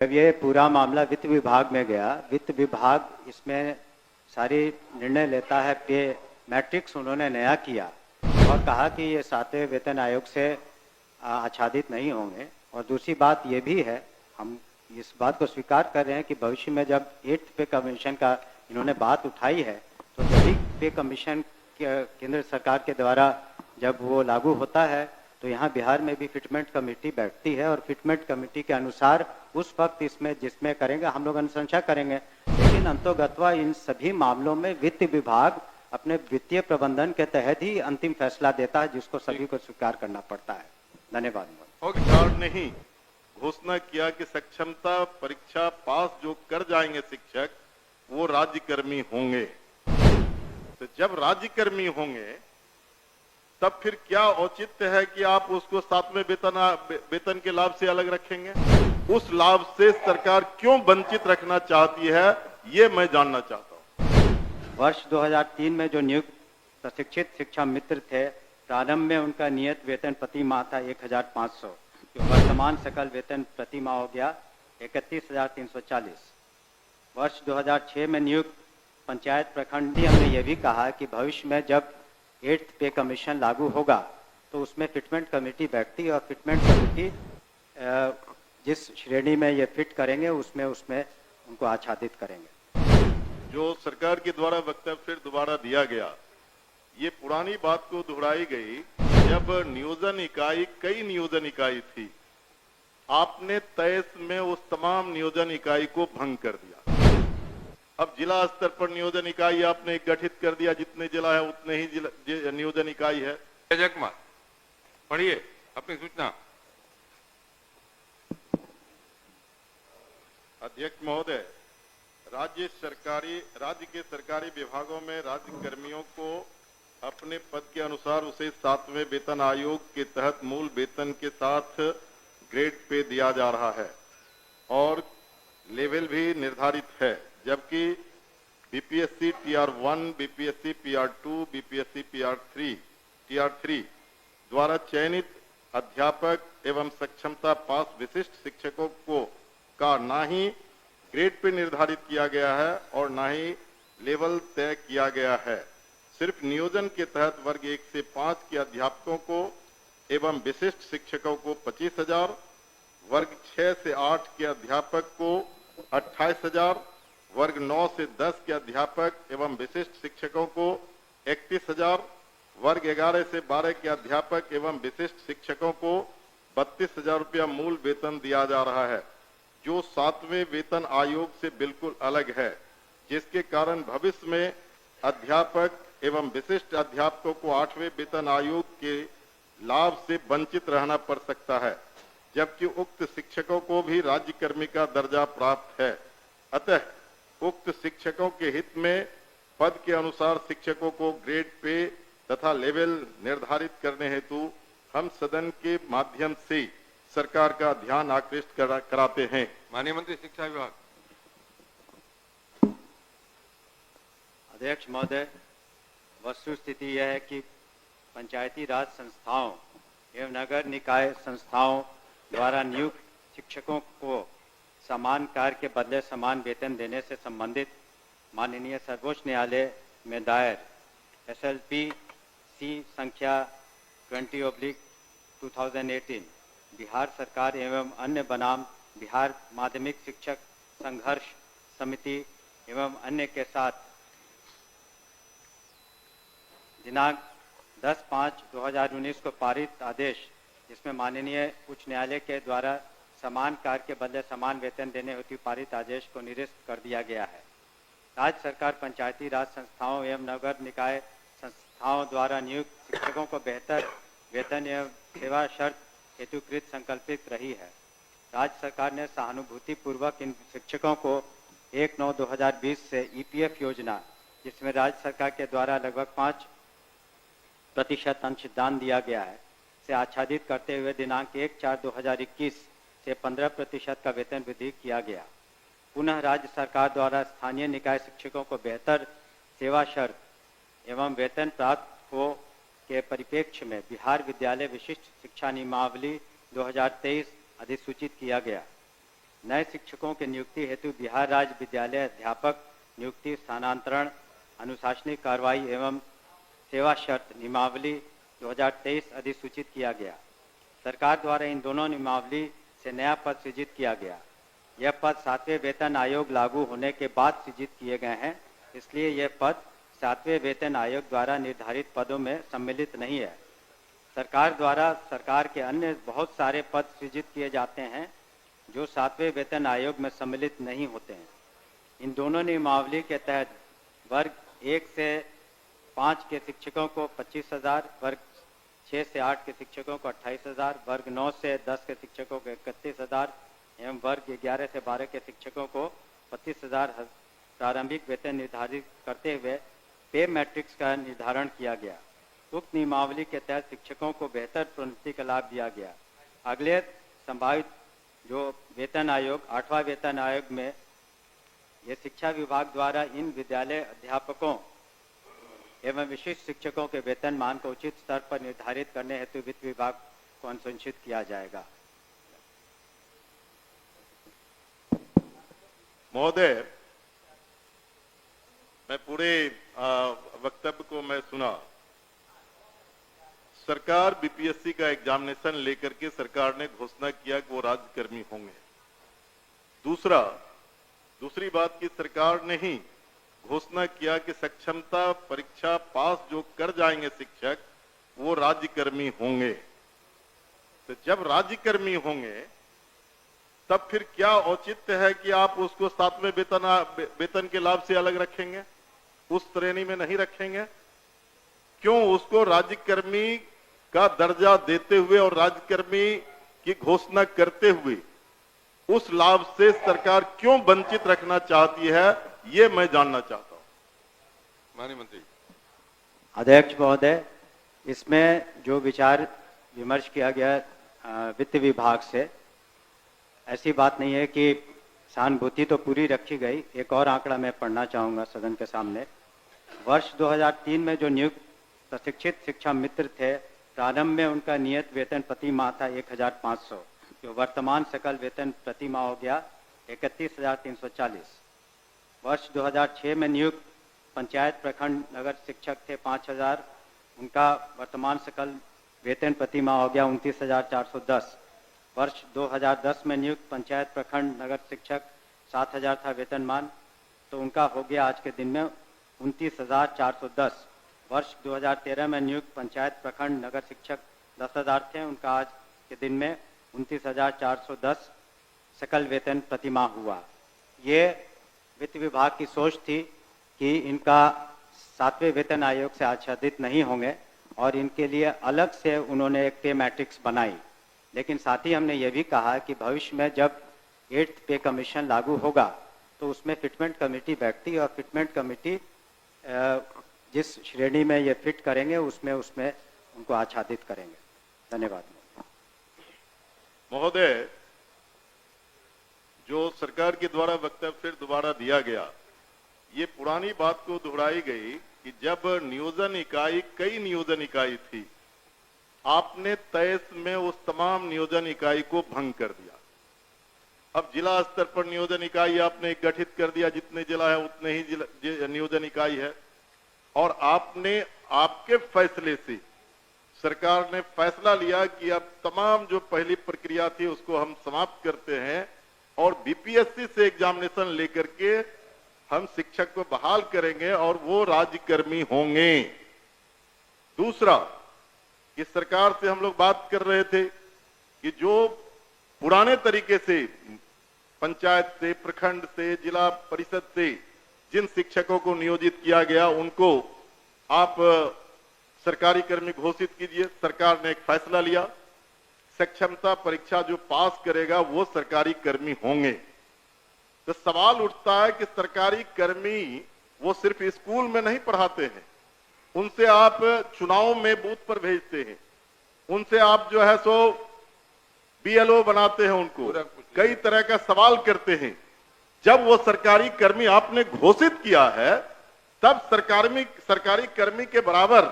जब ये पूरा मामला वित्त विभाग में गया, वित्त विभाग इसमें सारी निर्णय लेता है। पे मैट्रिक्स उन्होंने नया किया और कहा कि ये 7वें वेतन आयोग से आच्छादित नहीं होंगे। और दूसरी बात ये भी है, हम इस बात को स्वीकार कर रहे हैं कि भविष्य में जब 8th पे कमीशन का इन्होंने बात उठाई है, तो जब पे कमीशन केंद्र सरकार के द्वारा जब वो लागू होता है तो यहाँ बिहार में भी फिटमेंट कमेटी बैठती है और फिटमेंट कमेटी के अनुसार उस वक्त इसमें जिसमें करेंगे हम लोग अनुशंसा करेंगे। लेकिन अंतोगत्वा इन सभी मामलों में वित्त विभाग अपने वित्तीय प्रबंधन के तहत ही अंतिम फैसला देता है, जिसको सभी को स्वीकार करना पड़ता है। धन्यवाद। सरकार ने ही घोषणा किया कि सक्षमता परीक्षा पास जो कर जाएंगे शिक्षक वो राज्यकर्मी होंगे। तो जब राज्यकर्मी होंगे तब फिर क्या औचित्य है कि आप उसको 7वें वेतन के लाभ से अलग रखेंगे? उस लाभ से सरकार क्यों वंचित रखना चाहती है, ये मैं जानना चाहता हूं। वर्ष 2003 में जो नियुक्त प्रशिक्षित शिक्षा मित्र थे, प्रारंभ में उनका नियत वेतन प्रति माह था 1500, जो वर्तमान सकल वेतन प्रति माह हो गया 31,340। वर्ष 2006 में नियुक्त पंचायत प्रखंडी हमने ये भी कहा कि भविष्य में जब 8th पे कमीशन लागू होगा तो उसमें फिटमेंट कमेटी बैठती है और फिटमेंट कमेटी जिस श्रेणी में ये फिट करेंगे उसमें उनको आच्छादित करेंगे। जो सरकार के द्वारा वक्तव्य फिर दोबारा दिया गया, ये पुरानी बात को दोहराई गई जब नियोजन इकाई कई नियोजन इकाई थी। आपने 23 में उस तमाम नियोजन इकाई को भंग कर दिया। अब जिला स्तर पर नियोजन इकाई आपने गठित कर दिया, जितने जिला है उतने ही नियोजन इकाई है। अजय कुमार, पढ़िए अपनी सूचना। अध्यक्ष महोदय, राज्य के सरकारी विभागों में राज्य कर्मियों को अपने पद के अनुसार उसे 7वें वेतन आयोग के तहत मूल वेतन के साथ ग्रेड पे दिया जा रहा है और लेवल भी निर्धारित है, जबकि बीपीएससी टीआर1, बीपीएससी पीआर2, बीपीएससी टीआर3 द्वारा चयनित अध्यापक एवं सक्षमता पास विशिष्ट शिक्षकों को का ना ही ग्रेड पे निर्धारित किया गया है और ना ही लेवल तय किया गया है। सिर्फ नियोजन के तहत वर्ग 1 से 5 के अध्यापकों को एवं विशिष्ट शिक्षकों को 25,000, वर्ग 6 से 8 के अध्यापक को 28,000, वर्ग 9 से 10 के अध्यापक एवं विशिष्ट शिक्षकों को 31,000, वर्ग 11 से 12 के अध्यापक एवं विशिष्ट शिक्षकों को 32,000 रुपया मूल वेतन दिया जा रहा है, जो 7वें वेतन आयोग से बिल्कुल अलग है, जिसके कारण भविष्य में अध्यापक एवं विशिष्ट अध्यापकों को 8वें वेतन आयोग के लाभ से वंचित रहना पड़ सकता है, जबकि उक्त शिक्षकों को भी राज्यकर्मी का दर्जा प्राप्त है। अतः उक्त शिक्षकों के हित में पद के अनुसार शिक्षकों को ग्रेड पे तथा लेवल निर्धारित करने हेतु हम सदन के माध्यम से सरकार का ध्यान आकृष्ट कराते हैं। माननीय मंत्री शिक्षा विभाग। अध्यक्ष महोदय, वस्तु स्थिति यह है कि पंचायती राज संस्थाओं एवं नगर निकाय संस्थाओं द्वारा नियुक्त शिक्षकों को समान कार्य के बदले समान वेतन देने से संबंधित माननीय सर्वोच्च न्यायालय में दायर SLP-C संख्या 20/2018 बिहार सरकार एवं अन्य बनाम बिहार माध्यमिक शिक्षक संघर्ष समिति एवं अन्य के साथ दिनांक 10/5/2019 को पारित आदेश, जिसमें माननीय उच्च न्यायालय के द्वारा समान कार्य के बदले समान वेतन देने हेतु पारित आदेश को निरस्त कर दिया गया है। राज्य सरकार पंचायती राज संस्थाओं एवं नगर निकाय संस्थाओं द्वारा नियुक्त शिक्षकों को बेहतर वेतन एवं सेवा शर्त हेतुकृत संकल्पित रही है। राज्य सरकार ने सहानुभूतिपूर्वक इन शिक्षकों को 1/9/2020 से EPF योजना, जिसमें राज्य सरकार के द्वारा लगभग 5% अंशदान दिया गया है, से आच्छादित करते हुए दिनांक 1/4/2021 से 15% का वेतन वृद्धि किया गया। पुनः राज्य सरकार द्वारा स्थानीय निकाय शिक्षकों को बेहतर सेवा शर्त एवं वेतन प्राप्त हो के परिप्रेक्ष्य में बिहार विद्यालय विशिष्ट शिक्षा नियमावली 2023 अधिसूचित किया गया। नए शिक्षकों की नियुक्ति हेतु बिहार राज्य विद्यालय अध्यापक नियुक्ति स्थानांतरण अनुशासनिक कार्रवाई एवं सेवा शर्त नियमावली 2023 अधिसूचित किया गया। सरकार द्वारा इन दोनों नियमावली से नया पद सृजित किया गया। यह पद 7वें वेतन आयोग लागू होने के बाद सृजित किए गए हैं, इसलिए यह पद 7वें वेतन आयोग द्वारा निर्धारित पदों में सम्मिलित नहीं है। सरकार द्वारा सरकार के अन्य बहुत सारे पद सृजित किए जाते हैं जो 7वें वेतन आयोग में सम्मिलित नहीं होते हैं। इन दोनों नियमावली के तहत वर्ग 1 से 5 के शिक्षकों को 25,000, वर्ग 6 से 8 के शिक्षकों को 28,000, वर्ग 9 से 10 के शिक्षकों को 31,000 एवं वर्ग 11 से 12 के शिक्षकों को 25,000 प्रारंभिक वेतन निर्धारित करते हुए पे मैट्रिक्स का निर्धारण किया गया। उक्त नियमावली के तहत शिक्षकों को बेहतर प्रोन्नति का लाभ दिया गया। अगले संभावित जो वेतन आयोग 8वां वेतन आयोग में यह शिक्षा विभाग द्वारा इन विद्यालय अध्यापकों एवं विशिष्ट शिक्षकों के वेतन मान को उचित स्तर पर निर्धारित करने हेतु वित्त विभाग को अनुशंसित किया जाएगा। महोदय, मैं पूरे वक्तव्य को मैं सुना। सरकार बीपीएससी का एग्जामिनेशन लेकर के सरकार ने घोषणा किया कि वो राज्यकर्मी होंगे। दूसरी बात की सरकार ने ही घोषणा किया कि सक्षमता परीक्षा पास जो कर जाएंगे शिक्षक वो राज्यकर्मी होंगे। तो जब राज्यकर्मी होंगे तब फिर क्या औचित्य है कि आप उसको 7वें वेतन के लाभ से अलग रखेंगे, उस श्रेणी में नहीं रखेंगे? क्यों उसको राज्यकर्मी का दर्जा देते हुए और राज्यकर्मी की घोषणा करते हुए उस लाभ से सरकार क्यों वंचित रखना चाहती है, ये मैं जानना चाहता हूं। माननीय मंत्री। अध्यक्ष महोदय, इसमें जो विचार विमर्श किया गया वित्त विभाग से, ऐसी बात नहीं है कि सहानुभूति तो पूरी रखी गई। एक और आंकड़ा मैं पढ़ना चाहूंगा सदन के सामने। वर्ष 2003 में जो नियुक्त प्रशिक्षित शिक्षा मित्र थे, प्रारंभ में उनका नियत वेतन प्रति माह था 1,500, जो वर्तमान सकल वेतन प्रति माह हो गया 31,340। वर्ष 2006 में नियुक्त पंचायत प्रखंड नगर शिक्षक थे 5,000, उनका वर्तमान सकल वेतन प्रति माह हो गया 29,410। वर्ष 2010 में नियुक्त पंचायत प्रखंड नगर शिक्षक 7,000 था वेतनमान, तो उनका हो गया आज के दिन में 29,410। वर्ष 2013 में नियुक्त पंचायत प्रखंड नगर शिक्षक 10,000 थे, उनका आज के दिन में 29,410 सकल वेतन प्रति माह हुआ। ये वित्त विभाग की सोच थी कि इनका 7वें वेतन आयोग से आच्छादित नहीं होंगे और इनके लिए अलग से उन्होंने एक पे मैट्रिक्स बनाई। लेकिन साथ ही हमने ये भी कहा कि भविष्य में जब 8th पे कमीशन लागू होगा तो उसमें फिटमेंट कमेटी बैठती है और फिटमेंट कमेटी जिस श्रेणी में ये फिट करेंगे उसमें उनको आच्छादित करेंगे। धन्यवाद महोदय। जो सरकार के द्वारा वक्तव्य फिर दोबारा दिया गया, ये पुरानी बात को दोहराई गई कि जब नियोजन इकाई कई नियोजन इकाई थी, आपने 23 में उस तमाम नियोजन इकाई को भंग कर दिया। अब जिला स्तर पर नियोजन इकाई आपने गठित कर दिया, जितने जिला है उतने ही नियोजन इकाई है। और आपने आपके फैसले से सरकार ने फैसला लिया कि अब तमाम जो पहली प्रक्रिया थी उसको हम समाप्त करते हैं और बीपीएससी से एग्जामिनेशन लेकर के हम शिक्षक को बहाल करेंगे और वो राज्यकर्मी होंगे। दूसरा, कि सरकार से हम लोग बात कर रहे थे कि जो पुराने तरीके से पंचायत से, प्रखंड से, जिला परिषद से जिन शिक्षकों को नियोजित किया गया उनको आप सरकारी कर्मी घोषित कीजिए। सरकार ने एक फैसला लिया, सक्षमता परीक्षा जो पास करेगा वो सरकारी कर्मी होंगे। तो सवाल उठता है कि सरकारी कर्मी वो सिर्फ स्कूल में नहीं पढ़ाते हैं, उनसे आप चुनाव में बूथ पर भेजते हैं, उनसे आप जो है सो बीएलओ बनाते हैं, उनको कई तरह का सवाल करते हैं। जब वो सरकारी कर्मी आपने घोषित किया है तब सरकारी कर्मी के बराबर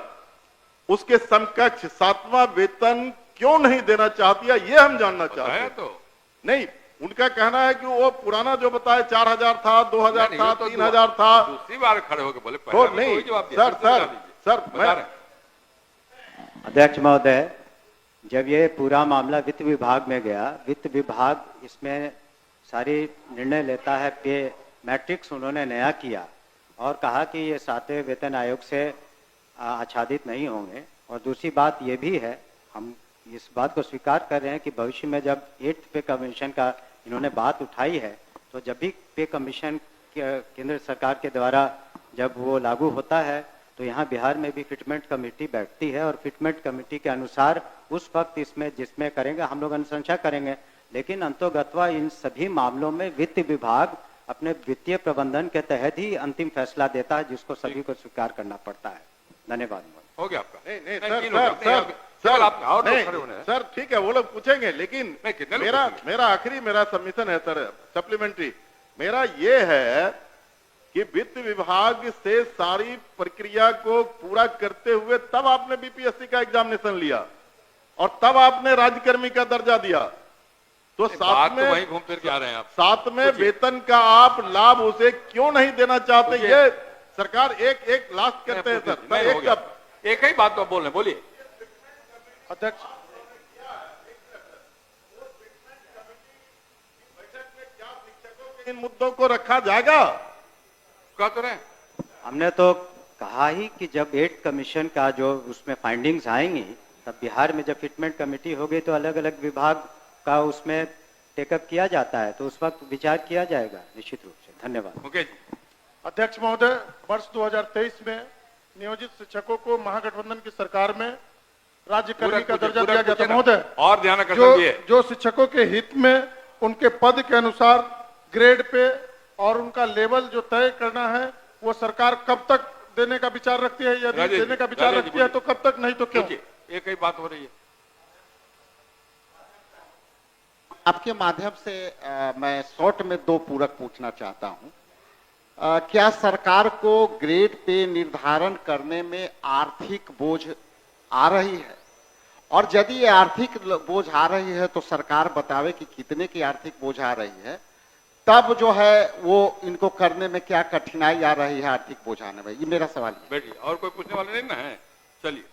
उसके समकक्ष 7वां वेतन क्यों नहीं देना चाहती है, ये हम जानना चाहते हैं। तो नहीं, उनका कहना है कि वो पुराना जो बताया 4000 था, 2000 नहीं, था, वो तो 3000 था। दूसरी बार खड़े होकर बोले तो पहले नहीं वही जवाब दिया, सर फिर से सर बता दीजिए। सर बता मैं रहे हैं। अध्यक्ष महोदय, जब ये पूरा मामला वित्त विभाग में गया, वित्त विभाग इसमें सारी निर्णय लेता है, पे मैट्रिक्स उन्होंने नया किया और कहा कि ये 7वें वेतन आयोग से आच्छादित नहीं होंगे। और दूसरी बात ये भी है, हम इस बात को स्वीकार कर रहे हैं कि भविष्य में जब 8th पे कमीशन का इन्होंने बात उठाई है, तो जब भी पे कमीशन केंद्र सरकार के द्वारा जब वो लागू होता है, तो यहाँ बिहार में भी फिटमेंट कमेटी बैठती है और फिटमेंट कमेटी के अनुसार उस वक्त इसमें जिसमें करेंगे हम लोग अनुशंसा करेंगे। लेकिन अंतोगत्वा इन सभी मामलों में वित्त विभाग अपने वित्तीय प्रबंधन के तहत ही अंतिम फैसला देता है, जिसको सभी को स्वीकार करना पड़ता है। धन्यवाद। हो गया आपका। नहीं नहीं तीन सर हो गया, सर केवल सर आप और लोग नहीं, खड़े होने हैं। सर ठीक है, वो लोग पूछेंगे, लेकिन नहीं, कितने लोग मेरा पूछेंगे? मेरा आखिरी मेरा सबमिशन है सर, सप्लीमेंट्री मेरा ये है कि वित्त विभाग से सारी प्रक्रिया को पूरा करते हुए तब आपने बीपीएससी का एग्जामिनेशन लिया और तब आपने राज्यकर्मी का दर्जा दिया। तो बात साथ तो में वहीं घूम फिर के आ रहे हैं आप। साथ में पूछिए। वेतन का आप लाभ उसे क्यों नहीं देना चाहते? पूछिए। ये सरकार एक एक लास्ट करते हैं सर। नहीं, हो गया। एक ही बात तो आप बोल रहे हैं, बोलिए। अध्यक्ष इन मुद्दों को रखा जाएगा। कह तो रहे हैं। हमने तो कहा ही कि जब 8th कमीशन का जो उसमें फाइंडिंग्स आएंगी, तब बिहार में जब फिटमेंट कमेटी होगी तो अलग अलग विभाग का उसमें टेकअप किया जाता है, तो उस वक्त विचार किया जाएगा निश्चित रूप से। धन्यवाद। ओके जी। अध्यक्ष महोदय, वर्ष 2023 में नियोजित शिक्षकों को महागठबंधन की सरकार में राज्यकर्मी का दर्जा दिया गया था महोदय। और ध्यान आकर्षण भी है। जो शिक्षकों के हित में उनके पद के अनुसार ग्रेड पे और उनका लेवल जो तय करना है, वो सरकार कब तक देने का विचार रखती है? यदि राजेश जी, देने का विचार राजेश जी, रखती है तो कब तक, नहीं तो क्यों? पूछिए। एक ही बात हो रही है। आपके माध्यम से मैं शॉर्ट में 2 पूरक पूछना चाहता हूं। क्या सरकार को ग्रेड पे निर्धारण करने में आर्थिक बोझ आ रही है? और यदि ये आर्थिक बोझ आ रही है तो सरकार बतावे कि कितने की आर्थिक बोझ आ रही है, तब जो है वो इनको करने में क्या कठिनाई आ रही है आर्थिक बोझ आने में? ये मेरा सवाल है। बैठिए। और कोई पूछने वाले नहीं ना है? चलिए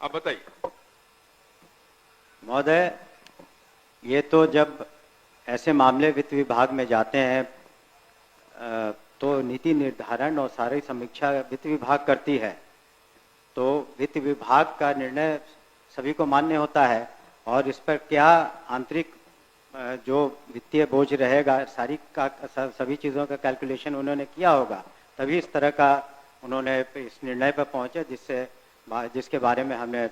आप बताइए। महोदय, ये तो जब ऐसे मामले वित्त विभाग में जाते हैं तो नीति निर्धारण और सारी समीक्षा वित्त विभाग करती है, तो वित्त विभाग का निर्णय सभी को मान्य होता है और इस पर क्या आंतरिक जो वित्तीय बोझ रहेगा, सारी का सभी चीज़ों का कैलकुलेशन उन्होंने किया होगा, तभी इस तरह का उन्होंने इस निर्णय पर पहुंचे जिसके बारे में हमने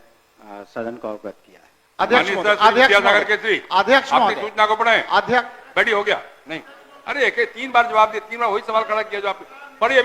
सदन को अवगत किया है। अध्यक्ष माननीय महोदय, सर, विद्यासागर केसरी, अध्यक्ष आपकी महोदय, सूचना को पढ़े। अध्यक्ष बैठी हो गया नहीं? अरे एक 3 बार जवाब दिया, 3 बार वही सवाल खड़ा किया जो आप पढ़िए।